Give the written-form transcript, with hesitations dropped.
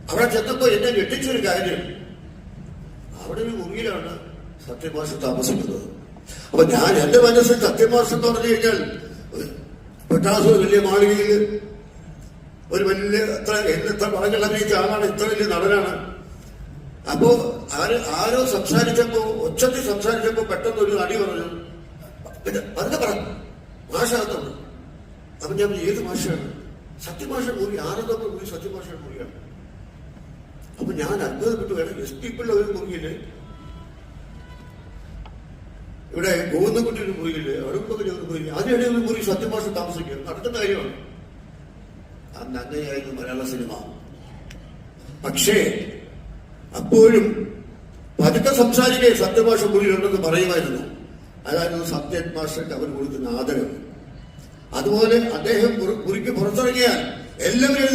അവിടെ ചെന്നപ്പോ എന്നെ ഞെട്ടിച്ചൊരു കാര്യം, അവിടെ ഒരു മുറിയിലാണ് സത്യമാഷ് താമസിക്കുന്നത്. അപ്പൊ ഞാൻ എന്റെ മനസ്സിൽ സത്യമാഷ് എന്ന് പറഞ്ഞു കഴിഞ്ഞാൽ പെട്ടാസ് വലിയ മാളികയിൽ ഒരു വലിയ എത്ര പടങ്ങൾ അഭിനയിച്ച ആളാണ്, ഇത്ര വലിയ നടനാണ്. അപ്പോ ആരോ സംസാരിച്ചപ്പോ, ഒച്ചത്തിൽ സംസാരിച്ചപ്പോ പെട്ടെന്ന് ഒരു നടി പറഞ്ഞു, അതിനെ പറഞ്ഞു മാഷാകത്തുള്ളൂ. അപ്പൊ ഞാൻ ഏത് മാഷാണ്? സത്യമാഷ മുറി, ആനന്ദപ്പ മുറി സത്യമാഷയുടെ മുറിയാണ്. അപ്പൊ ഞാൻ അത്ഭുതപ്പെട്ടു. വേണം എസ് ടി പിള്ള ഒരു മുറിയില്, ഇവിടെ ഗോവിന്ദൻകുട്ടി ഒരു മുറിയില്, അടുപ്പൊക്കെ ഒരു മുറി, അതിനിടെ ഒരു മുറി സത്യമാഷ താമസിക്കുക നടക്കുന്ന കാര്യമാണ്. അന്ന് അങ്ങനെയായിരുന്നു മലയാള സിനിമ. പക്ഷേ അപ്പോഴും പതുക്കെ സംസാരിക്കേ സത്യഭാഷ മുറിയിലുണ്ടെന്ന് പറയുമായിരുന്നു. അതായിരുന്നു സത്യൻ മാഷക്ക് അവർ കൊടുക്കുന്ന ആദരവ്. അതുപോലെ അദ്ദേഹം മുറിക്ക് പുറത്തിറങ്ങിയാൽ എല്ലാവരും